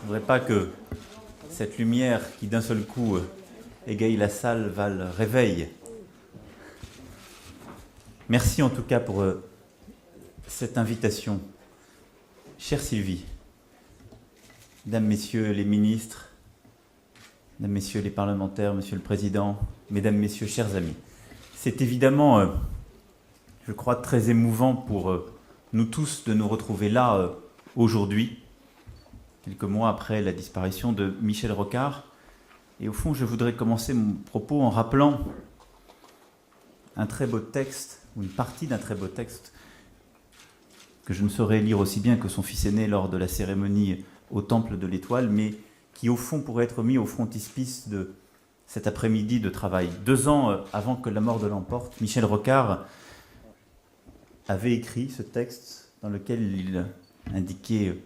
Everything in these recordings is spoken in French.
ne voudrais pas que cette lumière qui d'un seul coup égaye la salle va le réveil. Merci en tout cas pour cette invitation. Chère Sylvie, Mesdames, Messieurs les ministres, Mesdames, Messieurs les parlementaires, Monsieur le Président, Mesdames, Messieurs, chers amis, c'est évidemment, je crois, très émouvant pour nous tous de nous retrouver là aujourd'hui, quelques mois après la disparition de Michel Rocard. Et au fond, je voudrais commencer mon propos en rappelant un très beau texte, ou une partie d'un très beau texte, que je ne saurais lire aussi bien que son fils aîné lors de la cérémonie au Temple de l'Étoile, mais qui au fond pourrait être mis au frontispice de cet après-midi de travail. 2 ans avant que la mort de l'emporte, Michel Rocard avait écrit ce texte dans lequel il indiquait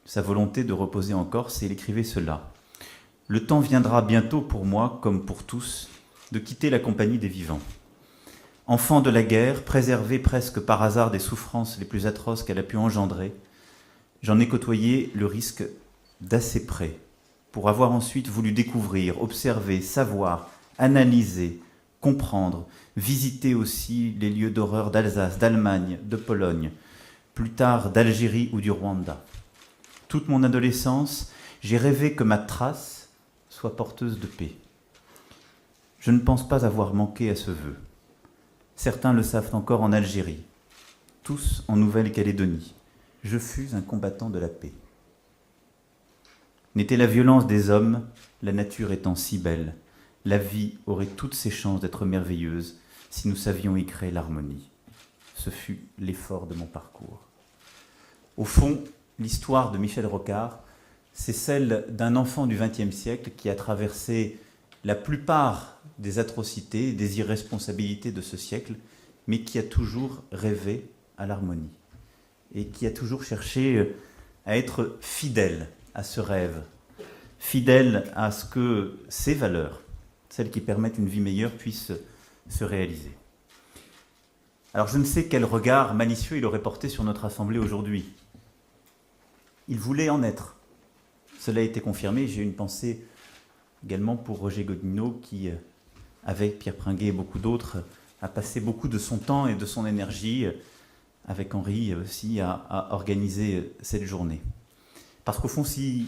sa volonté de reposer en Corse, et il écrivait cela. « Le temps viendra bientôt pour moi, comme pour tous, de quitter la compagnie des vivants. Enfant de la guerre, préservé presque par hasard des souffrances les plus atroces qu'elle a pu engendrer, j'en ai côtoyé le risque d'assez près, pour avoir ensuite voulu découvrir, observer, savoir, analyser, comprendre, visiter aussi les lieux d'horreur d'Alsace, d'Allemagne, de Pologne, plus tard d'Algérie ou du Rwanda. Toute mon adolescence, j'ai rêvé que ma trace soit porteuse de paix. Je ne pense pas avoir manqué à ce vœu. Certains le savent encore en Algérie, tous en Nouvelle-Calédonie. Je fus un combattant de la paix. N'était la violence des hommes, la nature étant si belle, la vie aurait toutes ses chances d'être merveilleuse si nous savions y créer l'harmonie. Ce fut l'effort de mon parcours. Au fond, l'histoire de Michel Rocard, c'est celle d'un enfant du XXe siècle qui a traversé la plupart des atrocités, des irresponsabilités de ce siècle, mais qui a toujours rêvé à l'harmonie et qui a toujours cherché à être fidèle à ce rêve, fidèle à ce que ces valeurs, celles qui permettent une vie meilleure, puissent se réaliser. Alors je ne sais quel regard malicieux il aurait porté sur notre Assemblée aujourd'hui. Il voulait en être. Cela a été confirmé. J'ai une pensée également pour Roger Godinot qui, avec Pierre Pringuet et beaucoup d'autres, a passé beaucoup de son temps et de son énergie, avec Henri aussi, à organiser cette journée. Parce qu'au fond, s'il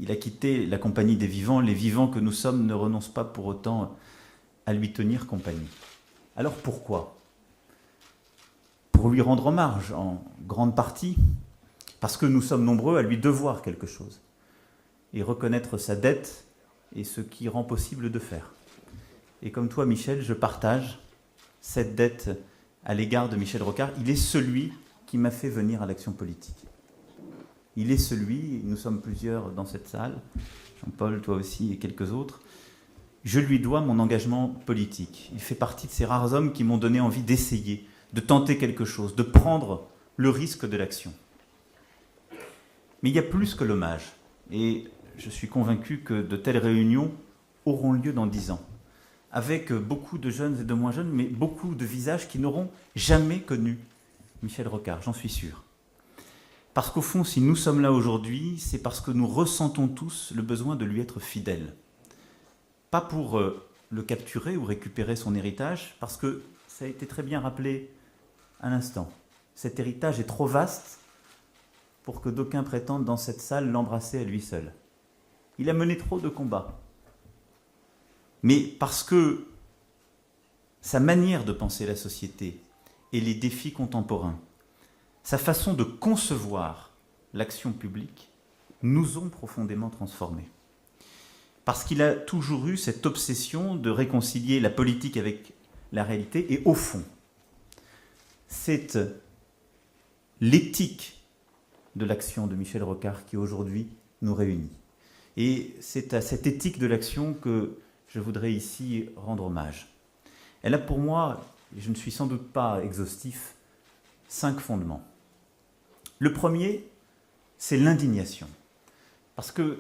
a quitté la compagnie des vivants, les vivants que nous sommes ne renoncent pas pour autant à lui tenir compagnie. Alors pourquoi ? Pour lui rendre hommage, en grande partie, parce que nous sommes nombreux à lui devoir quelque chose, et reconnaître sa dette et ce qui rend possible de faire. Et comme toi, Michel, je partage cette dette à l'égard de Michel Rocard. Il est celui qui m'a fait venir à l'action politique. Il est celui, nous sommes plusieurs dans cette salle, Jean-Paul, toi aussi et quelques autres, je lui dois mon engagement politique. Il fait partie de ces rares hommes qui m'ont donné envie d'essayer, de tenter quelque chose, de prendre le risque de l'action. Mais il y a plus que l'hommage. Et je suis convaincu que de telles réunions auront lieu dans 10 ans, avec beaucoup de jeunes et de moins jeunes, mais beaucoup de visages qui n'auront jamais connu Michel Rocard, j'en suis sûr. Parce qu'au fond, si nous sommes là aujourd'hui, c'est parce que nous ressentons tous le besoin de lui être fidèles. Pas pour le capturer ou récupérer son héritage, parce que ça a été très bien rappelé à l'instant. Cet héritage est trop vaste pour que d'aucuns prétendent dans cette salle l'embrasser à lui seul. Il a mené trop de combats. Mais parce que sa manière de penser la société et les défis contemporains, sa façon de concevoir l'action publique, nous ont profondément transformés. Parce qu'il a toujours eu cette obsession de réconcilier la politique avec la réalité, et au fond, c'est l'éthique de l'action de Michel Rocard qui aujourd'hui nous réunit. Et c'est à cette éthique de l'action que je voudrais ici rendre hommage. Elle a pour moi, et je ne suis sans doute pas exhaustif, 5 fondements. Le premier, c'est l'indignation. Parce que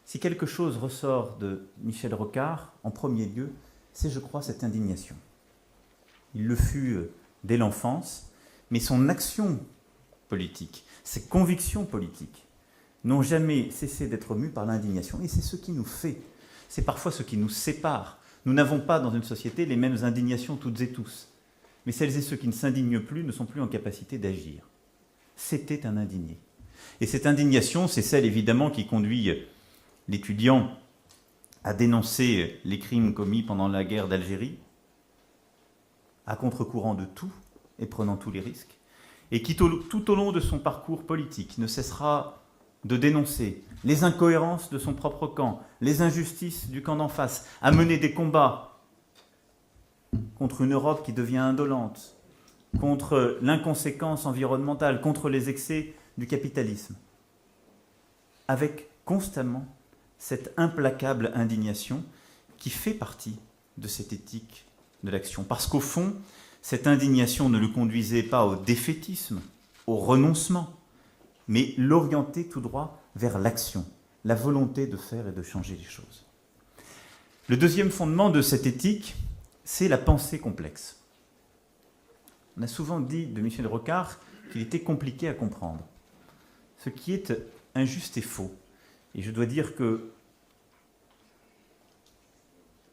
si quelque chose ressort de Michel Rocard, en premier lieu, c'est, je crois, cette indignation. Il le fut dès l'enfance, mais son action politique, ses convictions politiques, n'ont jamais cessé d'être mus par l'indignation. Et c'est ce qui nous fait, c'est parfois ce qui nous sépare. Nous n'avons pas dans une société les mêmes indignations toutes et tous. Mais celles et ceux qui ne s'indignent plus ne sont plus en capacité d'agir. C'était un indigné. Et cette indignation, c'est celle évidemment qui conduit l'étudiant à dénoncer les crimes commis pendant la guerre d'Algérie, à contre-courant de tout et prenant tous les risques, et qui tout au long de son parcours politique ne cessera de dénoncer les incohérences de son propre camp, les injustices du camp d'en face, à mener des combats contre une Europe qui devient indolente, contre l'inconséquence environnementale, contre les excès du capitalisme, avec constamment cette implacable indignation qui fait partie de cette éthique de l'action. Parce qu'au fond, cette indignation ne le conduisait pas au défaitisme, au renoncement, mais l'orientait tout droit vers l'action, la volonté de faire et de changer les choses. Le deuxième fondement de cette éthique, c'est la pensée complexe. On a souvent dit de Michel Rocard qu'il était compliqué à comprendre, ce qui est injuste et faux. Et je dois dire que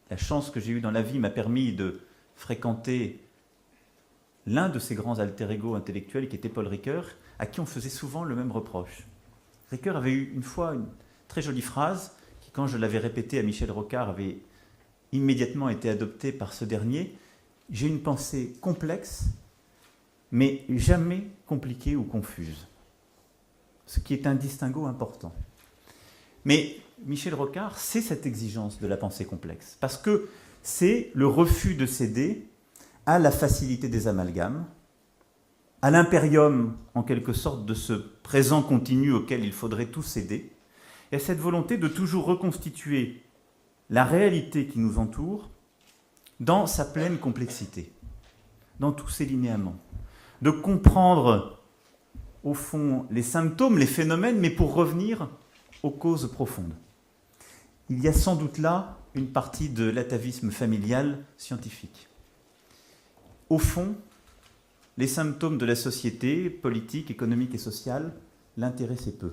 la chance que j'ai eue dans la vie m'a permis de fréquenter l'un de ces grands alter-ego intellectuels qui était Paul Ricoeur, à qui on faisait souvent le même reproche. Ricoeur avait eu une fois une très jolie phrase qui, quand je l'avais répétée à Michel Rocard, avait immédiatement été adoptée par ce dernier. J'ai une pensée complexe, mais jamais compliquée ou confuse. Ce qui est un distinguo important. Mais Michel Rocard, c'est cette exigence de la pensée complexe, parce que c'est le refus de céder à la facilité des amalgames, à l'impérium, en quelque sorte, de ce présent continu auquel il faudrait tout céder, et à cette volonté de toujours reconstituer la réalité qui nous entoure dans sa pleine complexité, dans tous ses linéaments, de comprendre, au fond, les symptômes, les phénomènes, mais pour revenir aux causes profondes. Il y a sans doute là une partie de l'atavisme familial scientifique. Au fond, les symptômes de la société, politique, économique et sociale, l'intéressaient peu.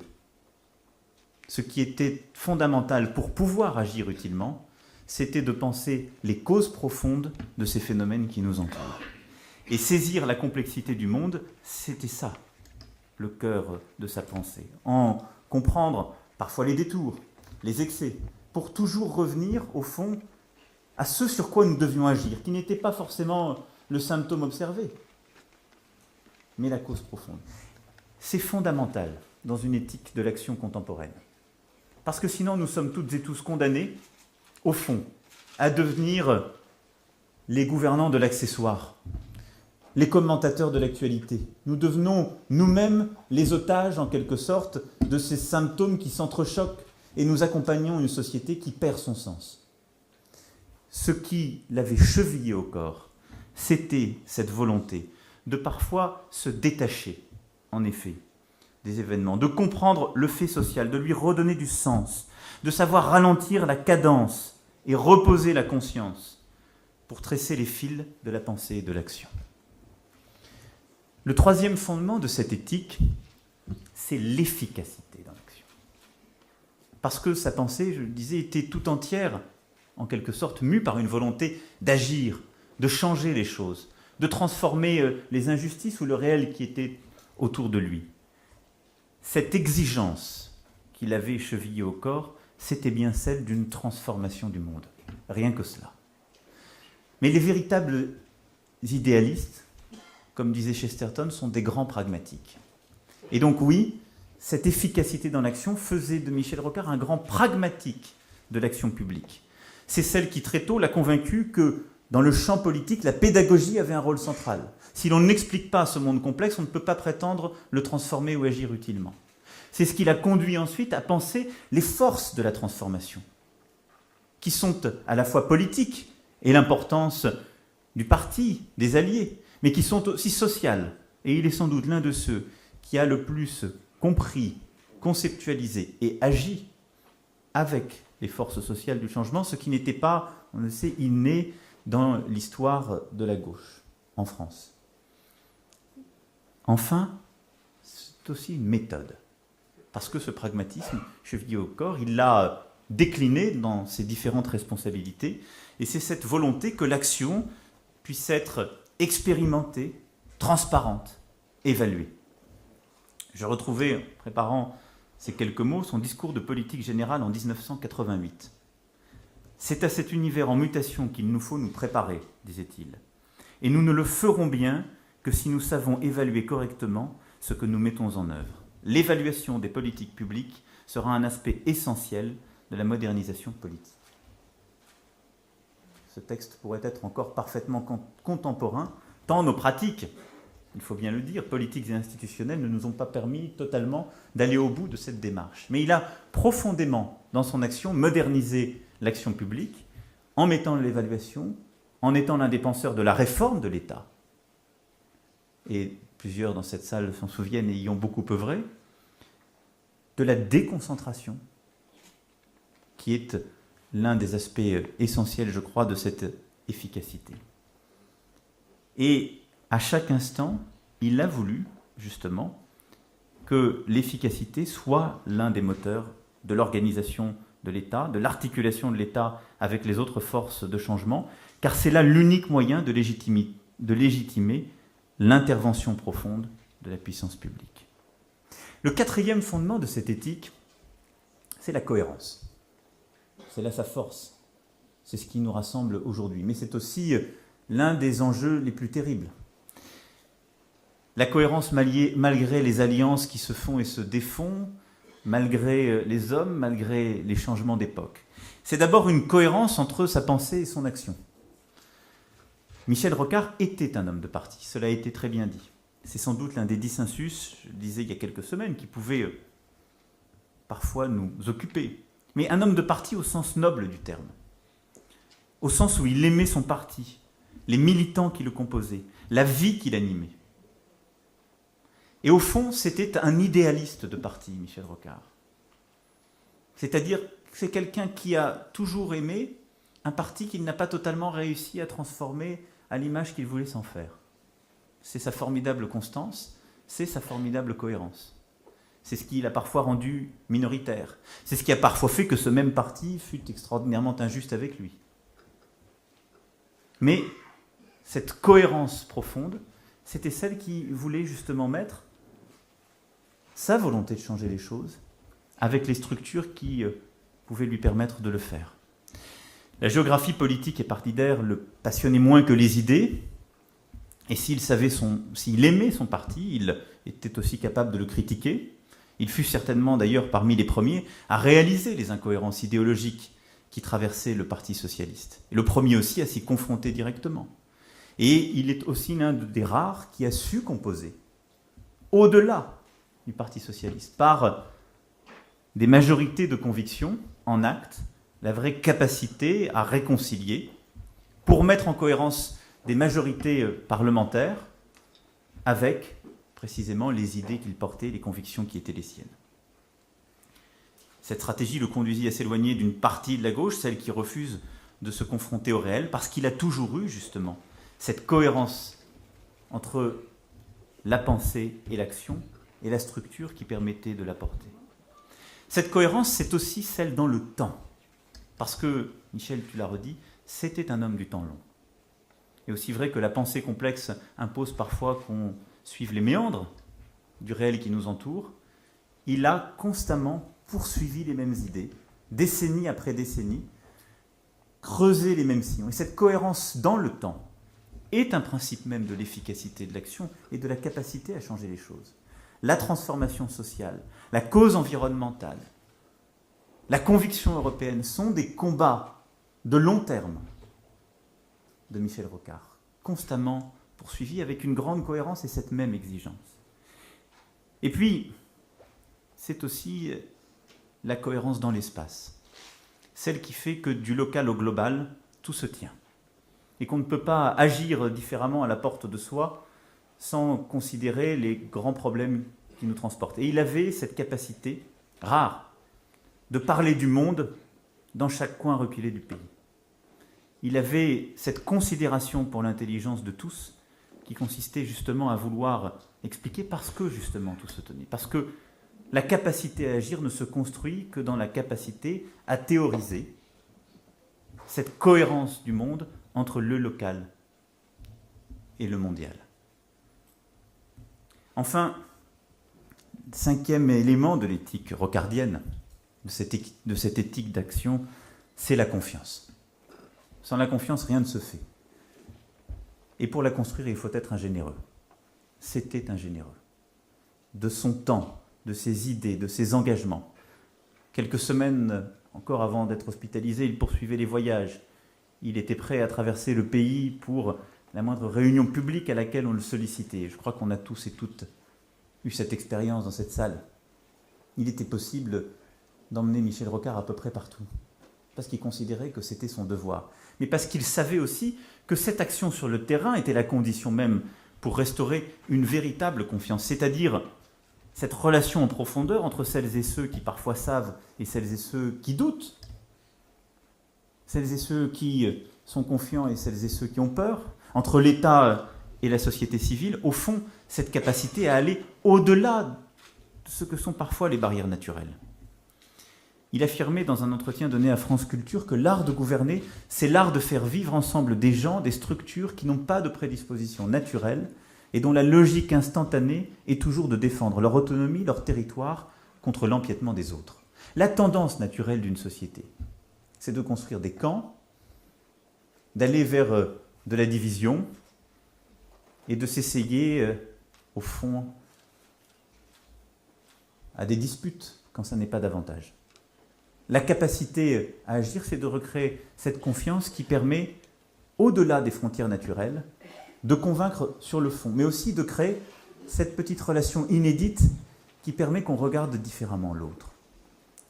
Ce qui était fondamental pour pouvoir agir utilement, c'était de penser les causes profondes de ces phénomènes qui nous entourent. Et saisir la complexité du monde, c'était ça, le cœur de sa pensée. En comprendre parfois les détours, les excès, pour toujours revenir, au fond, à ce sur quoi nous devions agir, qui n'était pas forcément le symptôme observé, mais la cause profonde. C'est fondamental dans une éthique de l'action contemporaine. Parce que sinon, nous sommes toutes et tous condamnés, au fond, à devenir les gouvernants de l'accessoire, les commentateurs de l'actualité. Nous devenons nous-mêmes les otages, en quelque sorte, de ces symptômes qui s'entrechoquent et nous accompagnons une société qui perd son sens. Ce qui l'avait chevillé au corps, c'était cette volonté de parfois se détacher, en effet, des événements, de comprendre le fait social, de lui redonner du sens, de savoir ralentir la cadence et reposer la conscience pour tresser les fils de la pensée et de l'action. Le troisième fondement de cette éthique, c'est l'efficacité dans l'action. Parce que sa pensée, je le disais, était tout entière, en quelque sorte, mue par une volonté d'agir, de changer les choses, de transformer les injustices ou le réel qui était autour de lui. Cette exigence qu'il avait chevillée au corps, c'était bien celle d'une transformation du monde. Rien que cela. Mais les véritables idéalistes, comme disait Chesterton, sont des grands pragmatiques. Et donc oui, cette efficacité dans l'action faisait de Michel Rocard un grand pragmatique de l'action publique. C'est celle qui très tôt l'a convaincu que dans le champ politique, la pédagogie avait un rôle central. Si l'on n'explique pas ce monde complexe, on ne peut pas prétendre le transformer ou agir utilement. C'est ce qui l'a conduit ensuite à penser les forces de la transformation, qui sont à la fois politiques et l'importance du parti, des alliés, mais qui sont aussi sociales. Et il est sans doute l'un de ceux qui a le plus compris, conceptualisé et agi avec les forces sociales du changement, ce qui n'était pas, on le sait, inné dans l'histoire de la gauche en France. Enfin, c'est aussi une méthode. parce que ce pragmatisme, chevillé au corps, il l'a décliné dans ses différentes responsabilités, et c'est cette volonté que l'action puisse être expérimentée, transparente, évaluée. Je retrouvais, en préparant ces quelques mots, son discours de politique générale en 1988. « C'est à cet univers en mutation qu'il nous faut nous préparer, disait-il. Et nous ne le ferons bien que si nous savons évaluer correctement ce que nous mettons en œuvre. L'évaluation des politiques publiques sera un aspect essentiel de la modernisation politique. » Ce texte pourrait être encore parfaitement contemporain, tant nos pratiques, il faut bien le dire, politiques et institutionnelles ne nous ont pas permis totalement d'aller au bout de cette démarche. Mais il a profondément, dans son action, modernisé l'action publique en mettant l'évaluation, en étant l'un des penseurs de la réforme de l'État. Et plusieurs dans cette salle s'en souviennent et y ont beaucoup œuvré, de la déconcentration, qui est l'un des aspects essentiels, je crois, de cette efficacité. Et à chaque instant, il a voulu, justement, que l'efficacité soit l'un des moteurs de l'organisation de l'État, de l'articulation de l'État avec les autres forces de changement, car c'est là l'unique moyen de légitimer l'intervention profonde de la puissance publique. Le quatrième fondement de cette éthique, c'est la cohérence. C'est là sa force. C'est ce qui nous rassemble aujourd'hui. Mais c'est aussi l'un des enjeux les plus terribles. La cohérence malgré les alliances qui se font et se défont, malgré les hommes, malgré les changements d'époque. C'est d'abord une cohérence entre sa pensée et son action. Michel Rocard était un homme de parti, cela a été très bien dit. C'est sans doute l'un des dissensus, je le disais il y a quelques semaines, qui pouvait parfois nous occuper. Mais un homme de parti au sens noble du terme, au sens où il aimait son parti, les militants qui le composaient, la vie qui l'animait. Et au fond, c'était un idéaliste de parti, Michel Rocard. C'est-à-dire que c'est quelqu'un qui a toujours aimé un parti qu'il n'a pas totalement réussi à transformer à l'image qu'il voulait s'en faire. C'est sa formidable constance, c'est sa formidable cohérence. C'est ce qui l'a parfois rendu minoritaire. C'est ce qui a parfois fait que ce même parti fut extraordinairement injuste avec lui. Mais cette cohérence profonde, c'était celle qui voulait justement mettre sa volonté de changer les choses avec les structures qui pouvaient lui permettre de le faire. La géographie politique et partidaire le passionnait moins que les idées, et s'il aimait son parti, il était aussi capable de le critiquer. Il fut certainement d'ailleurs parmi les premiers à réaliser les incohérences idéologiques qui traversaient le Parti socialiste. Et le premier aussi à s'y confronter directement. Et il est aussi l'un des rares qui a su composer, au-delà du Parti socialiste, par des majorités de conviction en acte, la vraie capacité à réconcilier, pour mettre en cohérence des majorités parlementaires avec précisément les idées qu'il portait, les convictions qui étaient les siennes. Cette stratégie le conduisit à s'éloigner d'une partie de la gauche, celle qui refuse de se confronter au réel, parce qu'il a toujours eu justement cette cohérence entre la pensée et l'action, et la structure qui permettait de la porter. Cette cohérence, c'est aussi celle dans le temps, parce que, Michel, tu l'as redit, c'était un homme du temps long. Et aussi vrai que la pensée complexe impose parfois qu'on suive les méandres du réel qui nous entoure, il a constamment poursuivi les mêmes idées, décennie après décennie, creusé les mêmes sillons. Et cette cohérence dans le temps est un principe même de l'efficacité de l'action et de la capacité à changer les choses. La transformation sociale, la cause environnementale, la conviction européenne sont des combats de long terme de Michel Rocard, constamment poursuivis avec une grande cohérence et cette même exigence. Et puis, c'est aussi la cohérence dans l'espace, celle qui fait que du local au global, tout se tient, et qu'on ne peut pas agir différemment à la porte de soi sans considérer les grands problèmes qui nous transportent. Et il avait cette capacité rare de parler du monde dans chaque coin reculé du pays. Il avait cette considération pour l'intelligence de tous qui consistait justement à vouloir expliquer parce que justement tout se tenait, parce que La capacité à agir ne se construit que dans la capacité à théoriser cette cohérence du monde entre le local et le mondial. Enfin, cinquième élément de l'éthique rocardienne, de cette éthique d'action, c'est la confiance. Sans la confiance, rien ne se fait. Et pour la construire, il faut être un généreux. C'était un généreux. De son temps, de ses idées, de ses engagements. Quelques semaines encore avant d'être hospitalisé, il poursuivait les voyages. Il était prêt à traverser le pays pour la moindre réunion publique à laquelle on le sollicitait. Je crois qu'on a tous et toutes eu cette expérience dans cette salle. Il était possible d'emmener Michel Rocard à peu près partout, parce qu'il considérait que c'était son devoir, mais parce qu'il savait aussi que cette action sur le terrain était la condition même pour restaurer une véritable confiance, c'est-à-dire cette relation en profondeur entre celles et ceux qui parfois savent et celles et ceux qui doutent, celles et ceux qui sont confiants et celles et ceux qui ont peur, entre l'État et la société civile, au fond, cette capacité à aller au-delà de ce que sont parfois les barrières naturelles. Il affirmait dans un entretien donné à France Culture que l'art de gouverner, c'est l'art de faire vivre ensemble des gens, des structures qui n'ont pas de prédisposition naturelle et dont la logique instantanée est toujours de défendre leur autonomie, leur territoire contre l'empiètement des autres. La tendance naturelle d'une société, c'est de construire des camps, d'aller vers de la division et de s'essayer, au fond, à des disputes quand ça n'est pas davantage. La capacité à agir, c'est de recréer cette confiance qui permet, au-delà des frontières naturelles, de convaincre sur le fond, mais aussi de créer cette petite relation inédite qui permet qu'on regarde différemment l'autre.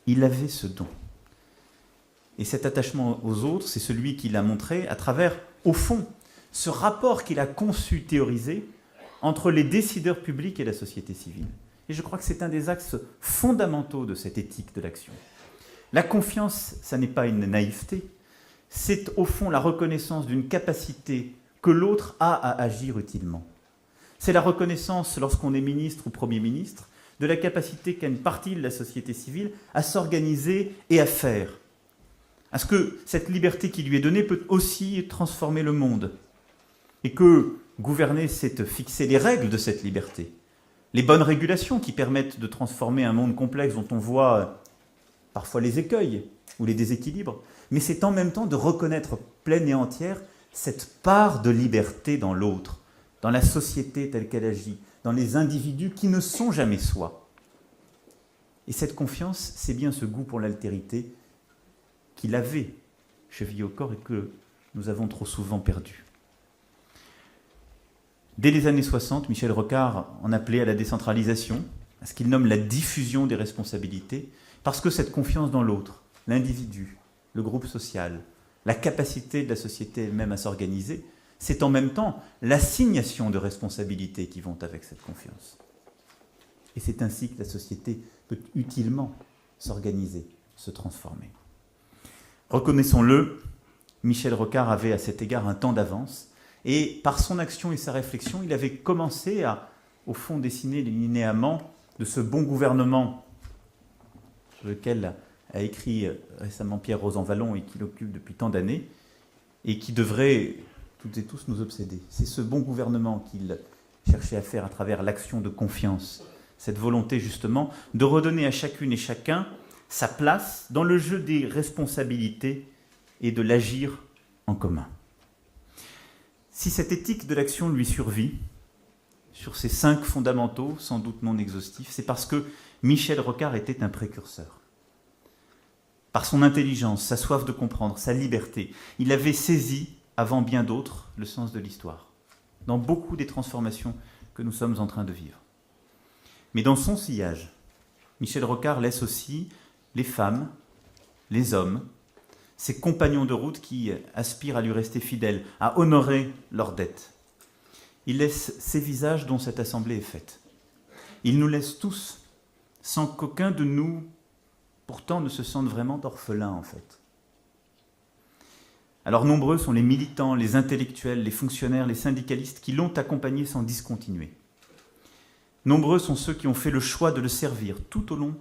Il avait ce don. Et cet attachement aux autres, c'est celui qu'il a montré à travers, au fond, ce rapport qu'il a conçu, théorisé, entre les décideurs publics et la société civile. Et je crois que c'est un des axes fondamentaux de cette éthique de l'action. La confiance, ça n'est pas une naïveté, c'est au fond la reconnaissance d'une capacité que l'autre a à agir utilement. C'est la reconnaissance, lorsqu'on est ministre ou Premier ministre, de la capacité qu'a une partie de la société civile à s'organiser et à faire. À ce que cette liberté qui lui est donnée peut aussi transformer le monde. Et que gouverner, c'est fixer les règles de cette liberté. Les bonnes régulations qui permettent de transformer un monde complexe dont on voit parfois les écueils ou les déséquilibres, mais c'est en même temps de reconnaître pleine et entière cette part de liberté dans l'autre, dans la société telle qu'elle agit, dans les individus qui ne sont jamais soi. Et cette confiance, c'est bien ce goût pour l'altérité qu'il avait chevillé au corps et que nous avons trop souvent perdu. Dès les années 60, Michel Rocard en appelait à la décentralisation, à ce qu'il nomme la diffusion des responsabilités, parce que cette confiance dans l'autre, l'individu, le groupe social, la capacité de la société elle-même à s'organiser, c'est en même temps l'assignation de responsabilités qui vont avec cette confiance. Et c'est ainsi que la société peut utilement s'organiser, se transformer. Reconnaissons-le, Michel Rocard avait à cet égard un temps d'avance, et par son action et sa réflexion, il avait commencé à, au fond, dessiner les linéaments de ce bon gouvernement sur lequel a écrit récemment Pierre Rosanvallon et qu'il occupe depuis tant d'années, et qui devrait toutes et tous nous obséder. C'est ce bon gouvernement qu'il cherchait à faire à travers l'action de confiance, cette volonté justement de redonner à chacune et chacun sa place dans le jeu des responsabilités et de l'agir en commun. Si cette éthique de l'action lui survit, sur ces 5 fondamentaux, sans doute non exhaustifs, c'est parce que Michel Rocard était un précurseur. Par son intelligence, sa soif de comprendre, sa liberté, il avait saisi, avant bien d'autres, le sens de l'histoire, dans beaucoup des transformations que nous sommes en train de vivre. Mais dans son sillage, Michel Rocard laisse aussi les femmes, les hommes, ses compagnons de route qui aspirent à lui rester fidèles, à honorer leurs dettes. Il laisse ces visages dont cette assemblée est faite. Il nous laisse tous, sans qu'aucun de nous, pourtant, ne se sente vraiment orphelin, en fait. Alors nombreux sont les militants, les intellectuels, les fonctionnaires, les syndicalistes qui l'ont accompagné sans discontinuer. Nombreux sont ceux qui ont fait le choix de le servir tout au long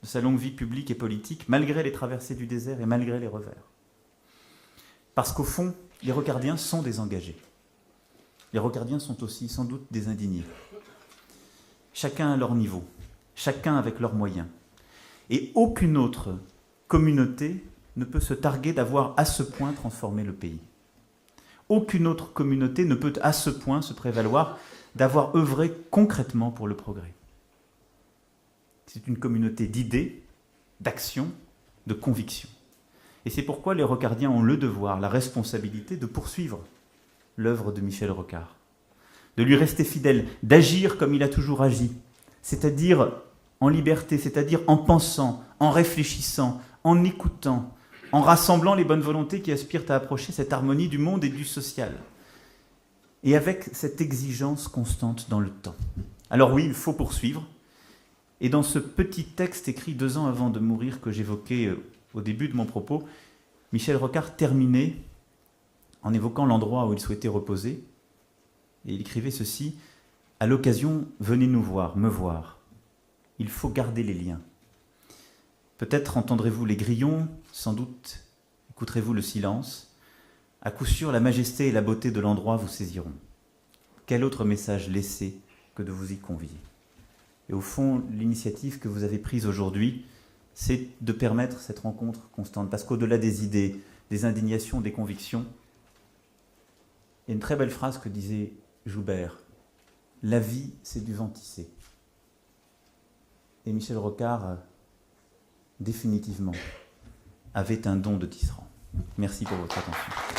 de sa longue vie publique et politique, malgré les traversées du désert et malgré les revers. Parce qu'au fond, les rocardiens sont des engagés. Les rocardiens sont aussi sans doute des indignés. Chacun à leur niveau, chacun avec leurs moyens. Et aucune autre communauté ne peut se targuer d'avoir à ce point transformé le pays. Aucune autre communauté ne peut à ce point se prévaloir d'avoir œuvré concrètement pour le progrès. C'est une communauté d'idées, d'actions, de convictions. Et c'est pourquoi les rocardiens ont le devoir, la responsabilité de poursuivre l'œuvre de Michel Rocard, de lui rester fidèle, d'agir comme il a toujours agi, c'est-à-dire en liberté, c'est-à-dire en pensant, en réfléchissant, en écoutant, en rassemblant les bonnes volontés qui aspirent à approcher cette harmonie du monde et du social, et avec cette exigence constante dans le temps. Alors oui, il faut poursuivre, et dans ce petit texte écrit 2 ans avant de mourir que j'évoquais au début de mon propos, Michel Rocard terminait en évoquant l'endroit où il souhaitait reposer, et il écrivait ceci: « À l'occasion, venez nous voir, me voir. Il faut garder les liens. Peut-être entendrez-vous les grillons, sans doute écouterez-vous le silence. À coup sûr, la majesté et la beauté de l'endroit vous saisiront. Quel autre message laisser que de vous y convier ?» Et au fond, l'initiative que vous avez prise aujourd'hui, c'est de permettre cette rencontre constante. Parce qu'au-delà des idées, des indignations, des convictions, il y a une très belle phrase que disait Joubert: « La vie, c'est du vent tissé. » Et Michel Rocard, définitivement, avait un don de tisserand. Merci pour votre attention.